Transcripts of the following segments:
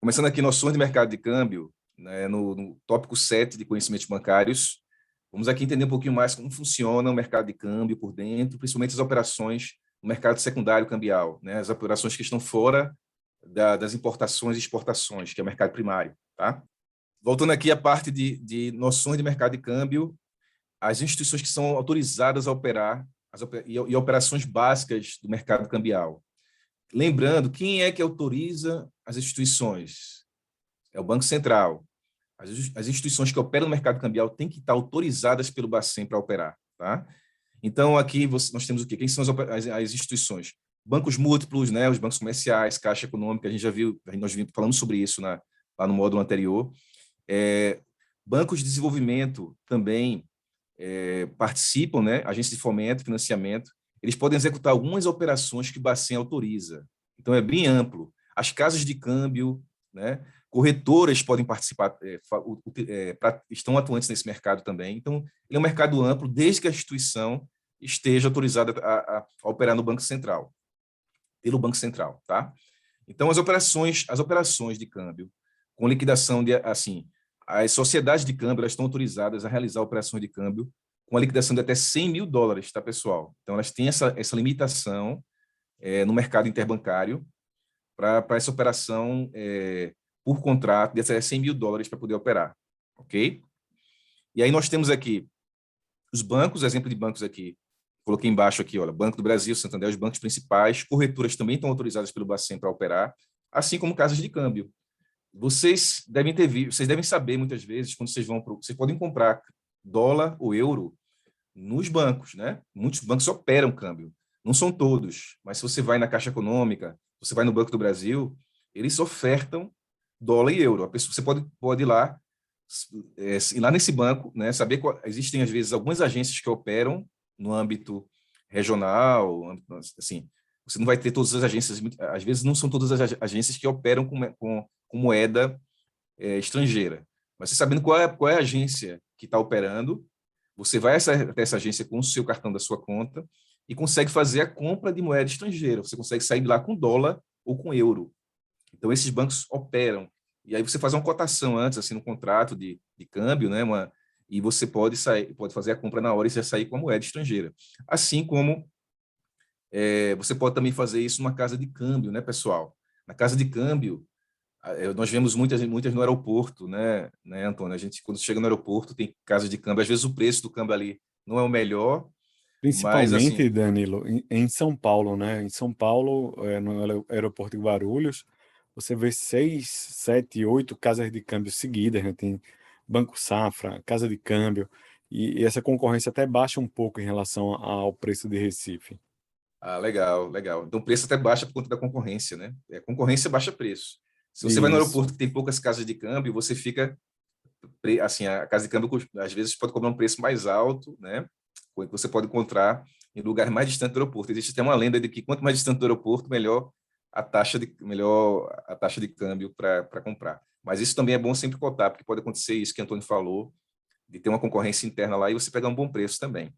Começando aqui noções de mercado de câmbio, né, no tópico 7 de conhecimentos bancários, vamos aqui entender um pouquinho mais como funciona o mercado de câmbio por dentro, principalmente as operações no mercado secundário cambial, né, as operações que estão fora das importações e exportações, que é o mercado primário. Tá? Voltando aqui à parte de noções de mercado de câmbio, as instituições que são autorizadas a operar e operações básicas do mercado cambial. Lembrando, quem é que autoriza as instituições? É o Banco Central. As instituições que operam no mercado cambial têm que estar autorizadas pelo Bacen para operar. Tá? Então, aqui nós temos o quê? Quem são as instituições? Bancos múltiplos, né? Os bancos comerciais, Caixa Econômica, a gente já viu, nós falamos sobre isso lá no módulo anterior. Bancos de desenvolvimento também participam, né? Agências de fomento, financiamento. Eles podem executar algumas operações que o Bacen autoriza. Então, é bem amplo. As casas de câmbio, né? Corretoras podem participar, estão atuantes nesse mercado também. Então, ele é um mercado amplo, desde que a instituição esteja autorizada a operar no Banco Central, pelo Banco Central, tá? Então, as operações de câmbio, com liquidação de, assim, as sociedades de câmbio, elas estão autorizadas a realizar operações de câmbio com a liquidação de até $100.000, tá, pessoal? Então, elas têm essa limitação no mercado interbancário para essa operação por contrato de até $100.000 para poder operar, ok? E aí nós temos aqui os bancos, exemplo de bancos aqui, coloquei embaixo aqui, olha, Banco do Brasil, Santander, os bancos principais, corretoras também estão autorizadas pelo Bacen para operar, assim como casas de câmbio. Vocês devem saber muitas vezes, quando vocês podem comprar dólar ou euro nos bancos, né? Muitos bancos operam câmbio, não são todos, mas se você vai na Caixa Econômica, você vai no Banco do Brasil, eles ofertam dólar e euro. Você pode ir lá nesse banco, né? Saber existem às vezes algumas agências que operam no âmbito regional, assim, você não vai ter todas as agências, às vezes não são todas as agências que operam com moeda estrangeira. Mas você sabendo qual é a agência que está operando, você vai até essa agência com o seu cartão da sua conta e consegue fazer a compra de moeda estrangeira. Você consegue sair de lá com dólar ou com euro. Então, esses bancos operam. E aí você faz uma cotação antes, assim, no contrato de câmbio, né? E você pode fazer a compra na hora e já sair com a moeda estrangeira. Assim como você pode também fazer isso numa casa de câmbio, né, pessoal? Na casa de câmbio, nós vemos muitas no aeroporto, né, Antônio? A gente, quando chega no aeroporto, tem casas de câmbio. Às vezes o preço do câmbio ali não é o melhor, mas, Principalmente, assim... Danilo, em São Paulo, né? Em São Paulo, no aeroporto de Guarulhos, você vê 6, 7, 8 casas de câmbio seguidas, né? Tem Banco Safra, Casa de Câmbio, e essa concorrência até baixa um pouco em relação ao preço de Recife. Ah, legal, legal. Então, o preço até baixa por conta da concorrência, né? Concorrência baixa preço. Se você vai no aeroporto Isso. que tem poucas casas de câmbio, você fica... Assim, a casa de câmbio, às vezes, pode cobrar um preço mais alto, né? Que você pode encontrar em lugares mais distantes do aeroporto. Existe até uma lenda de que quanto mais distante do aeroporto, melhor a taxa de câmbio para comprar. Mas isso também é bom sempre cotar, porque pode acontecer isso que o Antônio falou, de ter uma concorrência interna lá e você pegar um bom preço também.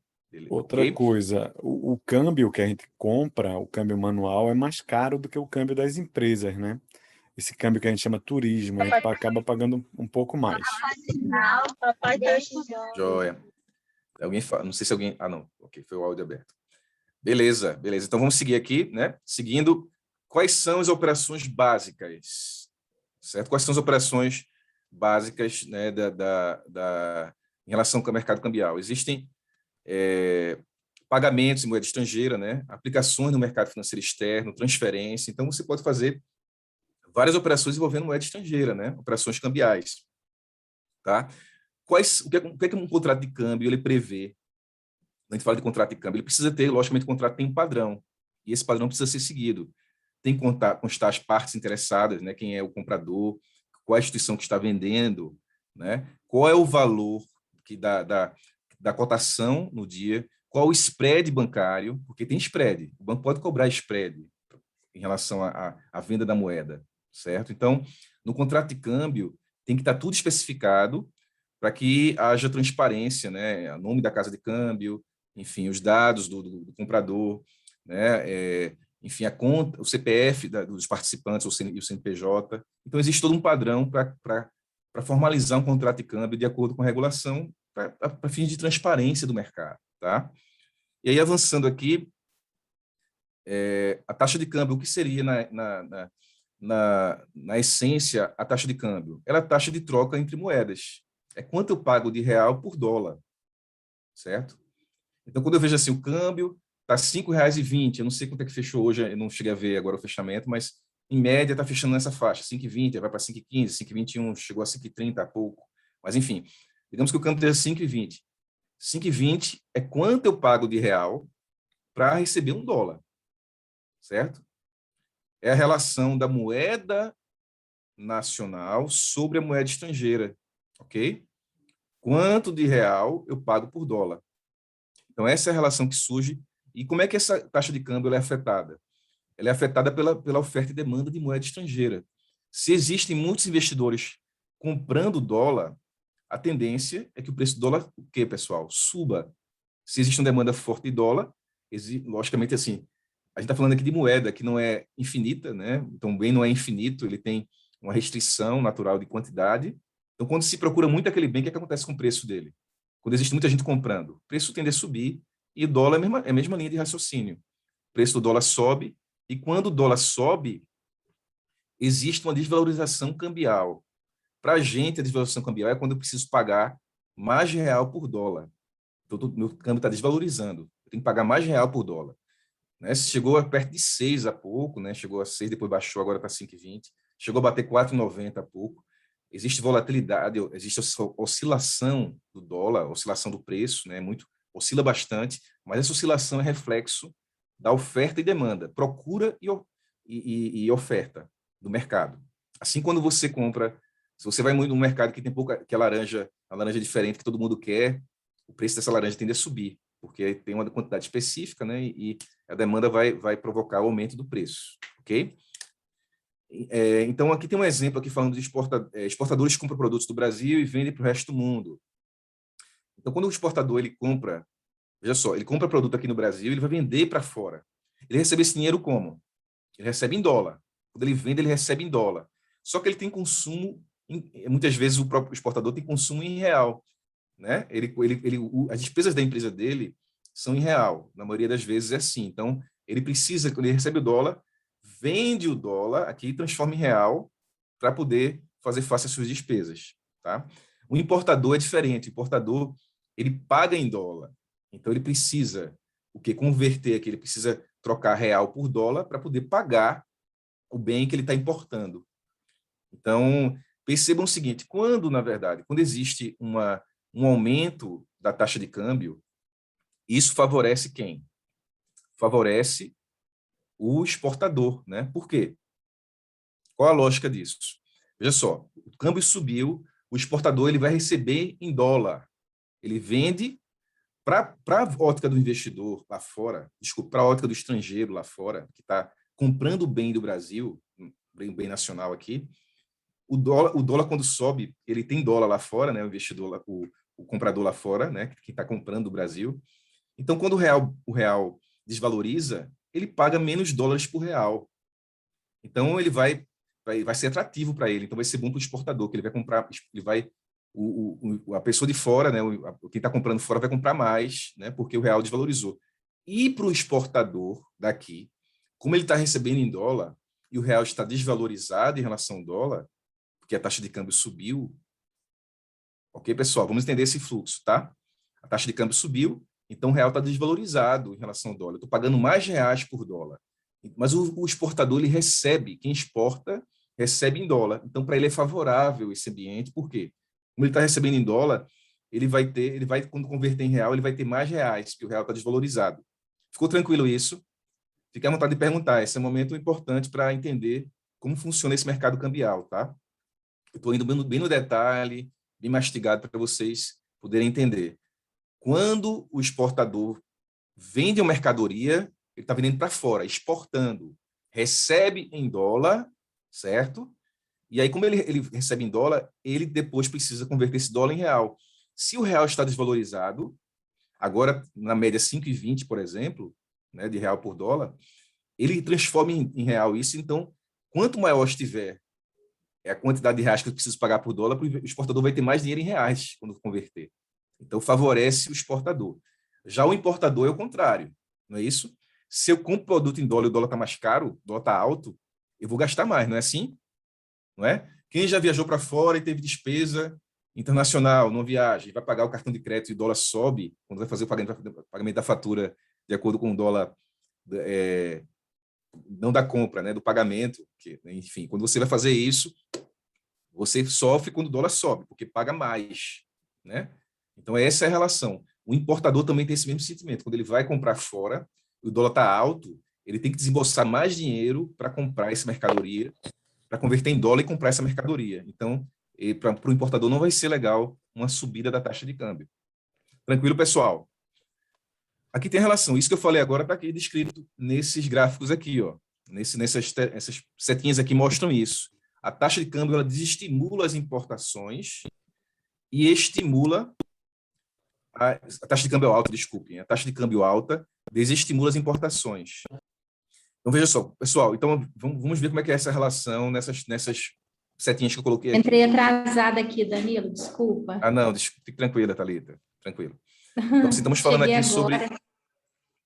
Outra Ok? coisa, o câmbio que a gente compra, o câmbio manual, é mais caro do que o câmbio das empresas, né? Esse câmbio que a gente chama turismo, a gente acaba pagando um pouco mais. Papai Deus Joia. Alguém fala, não sei se alguém... Ah, não. Ok, foi o áudio aberto. Beleza, beleza. Então, vamos seguir aqui, né? Seguindo, quais são as operações básicas? Certo? Quais são as operações básicas, né, em relação ao mercado cambial? Existem pagamentos em moeda estrangeira, né? Aplicações no mercado financeiro externo, transferência. Então, você pode fazer várias operações envolvendo moeda estrangeira, né? Operações cambiais. Tá? O que é que um contrato de câmbio ele prevê? Quando a gente fala de contrato de câmbio, ele precisa ter, logicamente, o contrato tem um padrão, e esse padrão precisa ser seguido. Tem que constar as partes interessadas, né? Quem é o comprador, qual a instituição que está vendendo, né? Qual é o valor da cotação no dia, qual o spread bancário, porque tem spread, o banco pode cobrar spread em relação à venda da moeda, certo? Então, no contrato de câmbio, tem que estar tudo especificado para que haja transparência, né? O nome da casa de câmbio, enfim, os dados do comprador, né? enfim, a conta, o CPF dos participantes e o CNPJ. Então, existe todo um padrão para formalizar um contrato de câmbio de acordo com a regulação, para fins de transparência do mercado. Tá? E aí, avançando aqui, a taxa de câmbio, o que seria, na essência, a taxa de câmbio? Ela é a taxa de troca entre moedas. É quanto eu pago de real por dólar, certo? Então, quando eu vejo assim, o câmbio está R$ 5,20, eu não sei quanto é que fechou hoje, eu não cheguei a ver agora o fechamento, mas, em média, está fechando nessa faixa, 5,20, vai para 5,15, 5,21, chegou a 5,30 há pouco. Mas, enfim, digamos que o câmbio esteja 5,20. 5,20 é quanto eu pago de real para receber um dólar, certo? É a relação da moeda nacional sobre a moeda estrangeira, ok? Quanto de real eu pago por dólar? Então, essa é a relação que surge. E como é que essa taxa de câmbio ela é afetada? Ela é afetada pela oferta e demanda de moeda estrangeira. Se existem muitos investidores comprando dólar, a tendência é que o preço do dólar, o quê, pessoal? Suba. Se existe uma demanda forte de dólar, logicamente, assim, a gente está falando aqui de moeda que não é infinita, né? Então, o bem não é infinito, ele tem uma restrição natural de quantidade. Então, quando se procura muito aquele bem, o que acontece com o preço dele? Quando existe muita gente comprando, o preço tende a subir e o dólar é a mesma linha de raciocínio. O preço do dólar sobe e quando o dólar sobe, existe uma desvalorização cambial. Para a gente, a desvalorização cambial é quando eu preciso pagar mais real por dólar. Então, meu câmbio está desvalorizando. Eu tenho que pagar mais real por dólar. Né? Chegou a perto de 6 há pouco, né? Chegou a 6, depois baixou, agora está 5,20. Chegou a bater 4,90 há pouco. Existe volatilidade, existe oscilação do dólar, oscilação do preço, né? Oscila bastante, mas essa oscilação é reflexo da oferta e demanda, procura e oferta do mercado. Assim, quando você compra, se você vai muito no mercado que tem pouca, que a laranja diferente que todo mundo quer, o preço dessa laranja tende a subir, porque tem uma quantidade específica, né? E a demanda vai provocar o aumento do preço, ok? Então, aqui tem um exemplo aqui falando de exportadores que compram produtos do Brasil e vendem para o resto do mundo. Então, quando o exportador ele compra, veja só, ele compra produto aqui no Brasil, ele vai vender para fora. Ele recebe esse dinheiro como? Ele recebe em dólar. Quando ele vende, ele recebe em dólar. Só que ele tem consumo, muitas vezes o próprio exportador tem consumo em real, né? As despesas da empresa dele são em real. Na maioria das vezes é assim. Então, ele precisa, quando ele recebe o dólar, vende o dólar aqui e transforma em real para poder fazer face às suas despesas, tá? O importador é diferente. O importador, ele paga em dólar. Então, ele precisa converter aqui, ele precisa trocar real por dólar para poder pagar o bem que ele está importando. Então, percebam o seguinte, na verdade, quando existe um aumento da taxa de câmbio, isso favorece quem? Favorece o exportador, né? Por quê? Qual a lógica disso? Veja só, o câmbio subiu, o exportador ele vai receber em dólar. Ele vende para a ótica do investidor lá fora, desculpa, para a ótica do estrangeiro lá fora, que está comprando o bem do Brasil, bem nacional aqui, o dólar quando sobe, ele tem dólar lá fora, né? O investidor, o comprador lá fora, né? Que está comprando do Brasil. Então, quando o real desvaloriza, ele paga menos dólares por real. Então, ele vai ser atrativo para ele. Então, vai ser bom para o exportador, que ele vai comprar, a pessoa de fora, né? Quem está comprando fora vai comprar mais, né? Porque o real desvalorizou. E para o exportador daqui, como ele está recebendo em dólar e o real está desvalorizado em relação ao dólar, porque a taxa de câmbio subiu. Ok, pessoal? Vamos entender esse fluxo, tá? A taxa de câmbio subiu, então o real está desvalorizado em relação ao dólar. Estou pagando mais reais por dólar. Mas o exportador, ele recebe, quem exporta, recebe em dólar. Então, para ele é favorável esse ambiente, por quê? Como ele está recebendo em dólar, quando converter em real, ele vai ter mais reais, porque o real está desvalorizado. Ficou tranquilo isso? Fique à vontade de perguntar. Esse é um momento importante para entender como funciona esse mercado cambial, tá? Eu estou indo bem no detalhe, bem mastigado para vocês poderem entender. Quando o exportador vende uma mercadoria, ele está vendendo para fora, exportando, recebe em dólar, certo? E aí, como ele recebe em dólar, ele depois precisa converter esse dólar em real. Se o real está desvalorizado, agora na média 5,20, por exemplo, né, de real por dólar, ele transforma em real isso. Então, quanto maior estiver a quantidade de reais que eu preciso pagar por dólar, o exportador vai ter mais dinheiro em reais quando converter. Então, favorece o exportador. Já o importador é o contrário, não é isso? Se eu compro produto em dólar e o dólar está mais caro, o dólar está alto, eu vou gastar mais, não é assim? Não é? Quem já viajou para fora e teve despesa internacional, não viaja, e vai pagar o cartão de crédito e o dólar sobe, quando vai fazer o pagamento da fatura de acordo com o dólar, não da compra, né, do pagamento, que, enfim, quando você vai fazer isso, você sofre quando o dólar sobe, porque paga mais, né? Então, essa é a relação. O importador também tem esse mesmo sentimento. Quando ele vai comprar fora, o dólar está alto, ele tem que desembolsar mais dinheiro para comprar essa mercadoria, para converter em dólar e comprar essa mercadoria. Então, para o importador não vai ser legal uma subida da taxa de câmbio. Tranquilo, pessoal? Aqui tem a relação. Isso que eu falei agora está aqui descrito nesses gráficos aqui, ó. Essas setinhas aqui mostram isso. A taxa de câmbio ela desestimula as importações e estimula a taxa de câmbio alta, desculpem. A taxa de câmbio alta desestimula as importações. Então, veja só, pessoal. Então, vamos ver como é que é essa relação nessas setinhas que eu coloquei aqui. Entrei atrasada aqui, Danilo, desculpa. Ah, não, fique tranquila, Thalita. Tranquilo. Então, assim, estamos falando aqui sobre...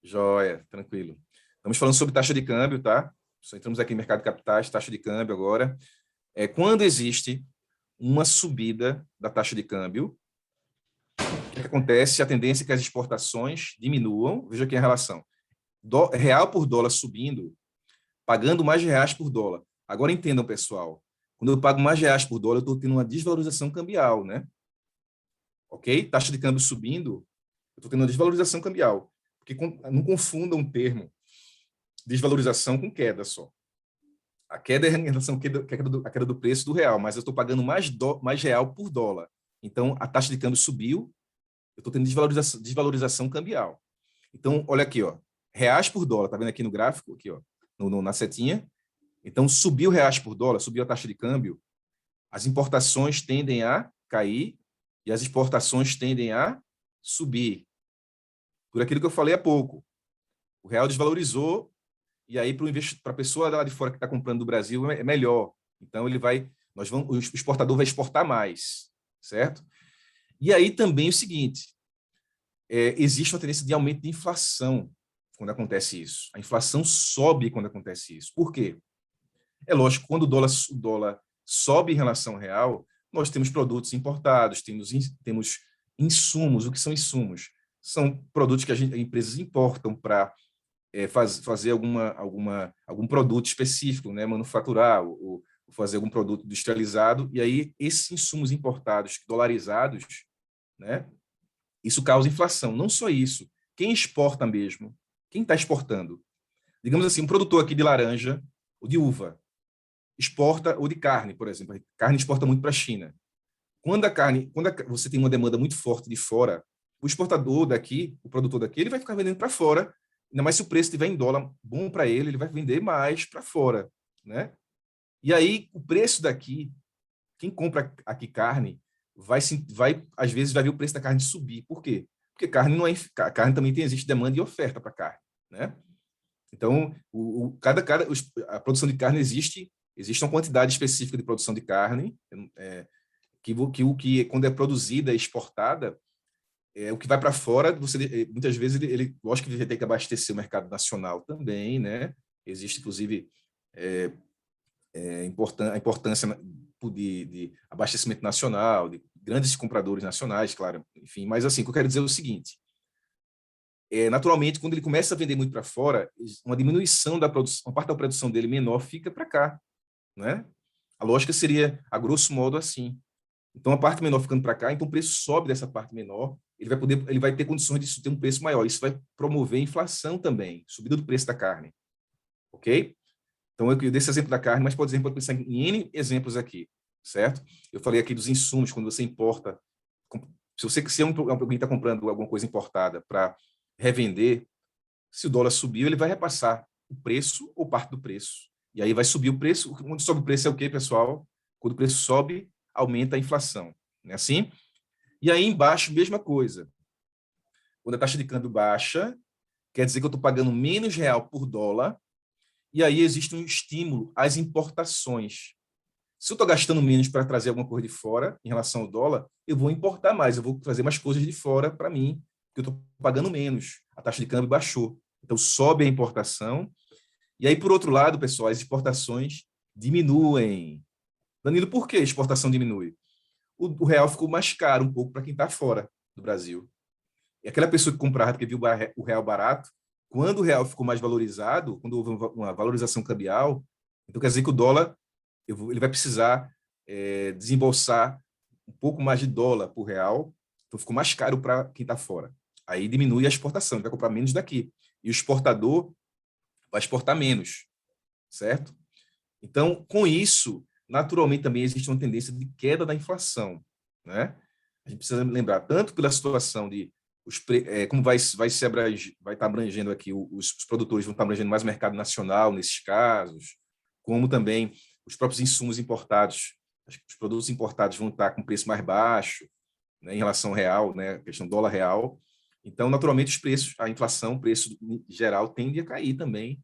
Joia, tranquilo. Estamos falando sobre taxa de câmbio, tá? Só entramos aqui em mercado de capitais, taxa de câmbio agora. Quando existe uma subida da taxa de câmbio, o que acontece? A tendência é que as exportações diminuam. Veja aqui a relação. Real por dólar subindo, pagando mais reais por dólar. Agora entendam, pessoal. Quando eu pago mais reais por dólar, eu estou tendo uma desvalorização cambial, né? Ok? Taxa de câmbio subindo, eu estou tendo uma desvalorização cambial. Porque não confundam um termo desvalorização com queda só. A queda é em relação à queda do preço do real, mas eu estou pagando mais real por dólar. Então, a taxa de câmbio subiu, eu estou tendo desvalorização cambial. Então, olha aqui, ó, reais por dólar, tá vendo aqui no gráfico, aqui, ó, na setinha? Então, subiu reais por dólar, subiu a taxa de câmbio, as importações tendem a cair e as exportações tendem a subir. Por aquilo que eu falei há pouco. O real desvalorizou e aí para a pessoa lá de fora que está comprando do Brasil é melhor. Então, o exportador vai exportar mais, certo? E aí também o seguinte, existe uma tendência de aumento de inflação quando acontece isso. A inflação sobe quando acontece isso. Por quê? É lógico, quando o dólar sobe em relação ao real, nós temos produtos importados, temos insumos. O que são insumos? São produtos que as empresas importam para fazer algum produto específico, né? Manufaturar ou fazer algum produto industrializado. E aí, esses insumos importados, dolarizados, né? Isso causa inflação. Não só isso. Quem exporta mesmo? Quem está exportando? Digamos assim, um produtor aqui de laranja ou de uva exporta, ou de carne, por exemplo. A carne exporta muito para a China. Quando você tem uma demanda muito forte de fora, o exportador daqui, o produtor daqui, ele vai ficar vendendo para fora, ainda mais se o preço estiver em dólar bom para ele vai vender mais para fora, né? E aí, o preço daqui, quem compra aqui carne, às vezes vai ver o preço da carne subir. Por quê? Porque carne também existe demanda e oferta para carne, né? Então, a produção de carne existe uma quantidade específica de produção de carne, que quando é produzida e exportada, o que vai para fora, muitas vezes, lógico que ele tem que abastecer o mercado nacional também, né? Existe, inclusive, a importância de abastecimento nacional, de grandes compradores nacionais, claro, enfim. Mas, assim, o que eu quero dizer é o seguinte, naturalmente, quando ele começa a vender muito para fora, uma diminuição da produção, uma parte da produção dele menor fica para cá, né? A lógica seria, a grosso modo, assim. Então, a parte menor ficando para cá, então o preço sobe dessa parte menor, ele vai ter condições de ter um preço maior. Isso vai promover inflação também, subida do preço da carne. Ok? Então, eu dei esse exemplo da carne, mas, por exemplo, pode pensar em N exemplos aqui, certo? Eu falei aqui dos insumos, quando você importa. Se alguém está comprando alguma coisa importada para revender, se o dólar subiu, ele vai repassar o preço ou parte do preço. E aí vai subir o preço. Onde sobe o preço é o quê, pessoal? Quando o preço sobe, aumenta a inflação. Não é assim? E aí embaixo, mesma coisa. Quando a taxa de câmbio baixa, quer dizer que eu estou pagando menos real por dólar e aí existe um estímulo às importações. Se eu estou gastando menos para trazer alguma coisa de fora em relação ao dólar, eu vou importar mais, eu vou trazer mais coisas de fora para mim, porque eu estou pagando menos. A taxa de câmbio baixou. Então, sobe a importação. E aí, por outro lado, pessoal, as exportações diminuem. Danilo, por que a exportação diminui? O real ficou mais caro um pouco para quem está fora do Brasil. E aquela pessoa que comprava porque viu o real barato, quando o real ficou mais valorizado, quando houve uma valorização cambial, então quer dizer que o dólar ele vai precisar desembolsar um pouco mais de dólar por real, então ficou mais caro para quem está fora. Aí diminui a exportação, ele vai comprar menos daqui. E o exportador vai exportar menos, certo? Então, com isso, naturalmente também existe uma tendência de queda da inflação, né? A gente precisa lembrar, tanto pela situação de como vai estar abrangendo aqui, os produtores vão estar abrangendo mais o mercado nacional nesses casos, como também os próprios insumos importados, os produtos importados vão estar com preço mais baixo, né, em relação ao real, né, a questão do dólar real. Então, naturalmente, os preços, a inflação, o preço geral tende a cair também,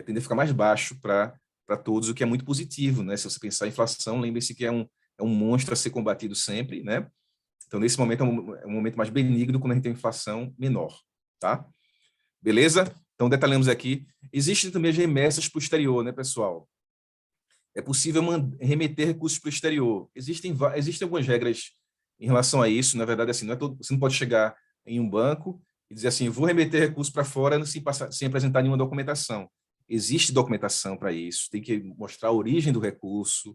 tende a ficar mais baixo para todos, o que é muito positivo, né? Se você pensar em inflação, lembre-se que é um monstro a ser combatido sempre, né? Então, nesse momento, é um momento mais benigno quando a gente tem inflação menor, tá? Beleza? Então, detalhamos aqui. Existem também as remessas para o exterior, né, pessoal? É possível remeter recursos para o exterior. Existem algumas regras em relação a isso. Na verdade, assim, você não pode chegar em um banco e dizer assim, vou remeter recursos para fora sem apresentar nenhuma documentação. Existe documentação para isso, tem que mostrar a origem do recurso,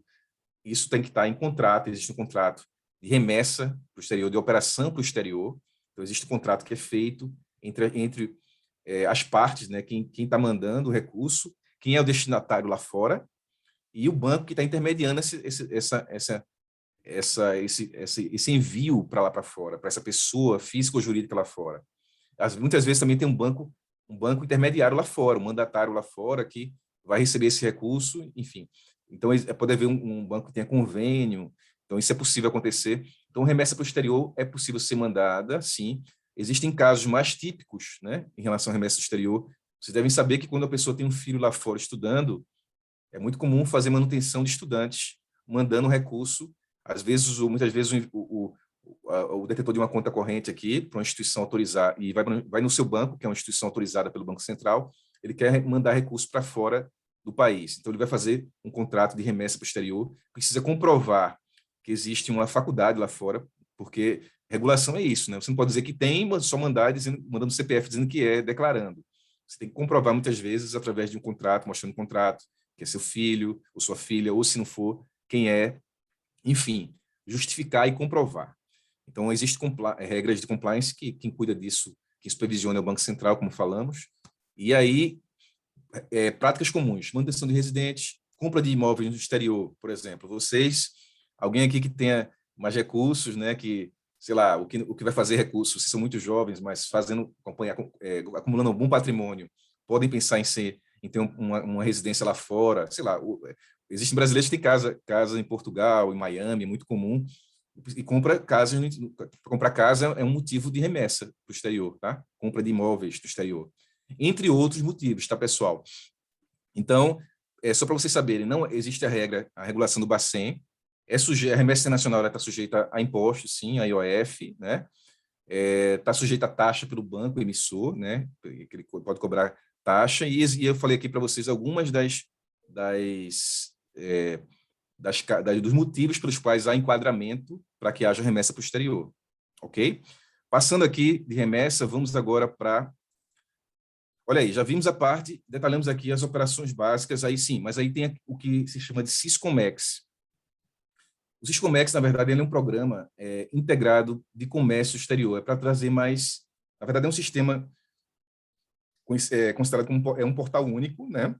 isso tem que estar em contrato, existe um contrato de remessa para o exterior, de operação para o exterior. Então, existe um contrato que é feito entre as partes, né, quem está mandando o recurso, quem é o destinatário lá fora, e o banco que está intermediando esse envio para lá para fora, para essa pessoa física ou jurídica lá fora. Muitas vezes também tem um banco intermediário lá fora, um mandatário lá fora que vai receber esse recurso, enfim. Então, pode haver um banco que tenha convênio, então isso é possível acontecer. Então, remessa para o exterior é possível ser mandada, sim. Existem casos mais típicos, né, em relação à remessa exterior. Vocês devem saber que quando a pessoa tem um filho lá fora estudando, é muito comum fazer manutenção de estudantes, mandando recurso, muitas vezes o detentor de uma conta corrente aqui, para uma instituição autorizada, e vai no seu banco, que é uma instituição autorizada pelo Banco Central, ele quer mandar recurso para fora do país. Então, ele vai fazer um contrato de remessa para o exterior, precisa comprovar que existe uma faculdade lá fora, porque regulação é isso, né? Você não pode dizer que tem, mas só mandando CPF dizendo que declarando. Você tem que comprovar muitas vezes através de um contrato, mostrando um contrato, que é seu filho ou sua filha, ou se não for, quem é, enfim, justificar e comprovar. Então, existem regras de compliance que quem cuida disso, quem supervisiona é o Banco Central, como falamos, e aí, práticas comuns, manutenção de residentes, compra de imóveis no exterior, por exemplo. Alguém aqui que tenha mais recursos, né, que, sei lá, o que vai fazer recursos, vocês são muito jovens, mas acumulando um bom patrimônio, podem pensar em ter uma residência lá fora, sei lá, existem brasileiros que têm casa em Portugal, em Miami, é muito comum, e comprar casa é um motivo de remessa para o exterior, tá? Compra de imóveis do exterior. Entre outros motivos, tá, pessoal? Então, só para vocês saberem, não existe a regulação do Bacen, a remessa internacional está sujeita a impostos, sim, a IOF, né? Está sujeita a taxa pelo banco emissor, né? Que ele pode cobrar taxa, e eu falei aqui para vocês algumas dos motivos pelos quais há enquadramento para que haja remessa para o exterior, ok? Passando aqui de remessa, vamos agora para... Olha aí, já vimos detalhamos aqui as operações básicas, aí sim, mas aí tem o que se chama de Siscomex. O Siscomex, na verdade, ele é um programa integrado de comércio exterior, é para trazer mais... Na verdade, é um sistema considerado como um portal único, né?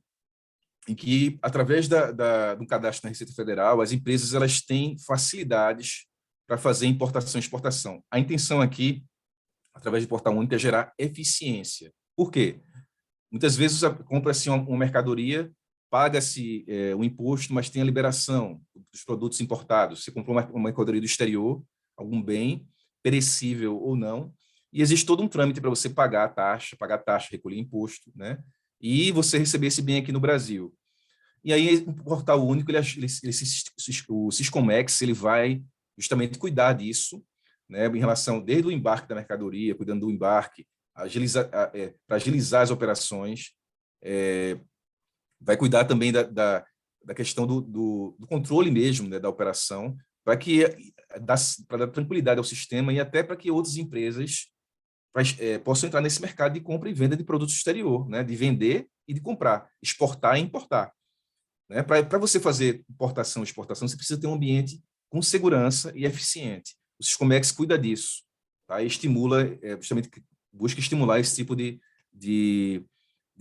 Em que, através do cadastro na Receita Federal, as empresas elas têm facilidades para fazer importação e exportação. A intenção aqui, através de portal único, é gerar eficiência. Por quê? Muitas vezes compra-se uma mercadoria, paga-se o imposto, mas tem a liberação dos produtos importados. Você comprou uma mercadoria do exterior, algum bem, perecível ou não, e existe todo um trâmite para você pagar a taxa, recolher imposto, né? e você receber esse bem aqui no Brasil. E aí, o portal único, o Siscomex, ele vai justamente cuidar disso, né, em relação, desde o embarque da mercadoria, cuidando do embarque, para agilizar as operações, vai cuidar também da questão do controle mesmo, né, da operação, para dar tranquilidade ao sistema e até para que outras empresas possam entrar nesse mercado de compra e venda de produtos exterior, né, de vender e de comprar, exportar e importar. Né? Para você fazer importação e exportação, você precisa ter um ambiente com segurança e eficiente. O Siscomex cuida disso, tá? E estimula, justamente busca estimular esse tipo de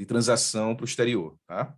transação para o exterior. Tá?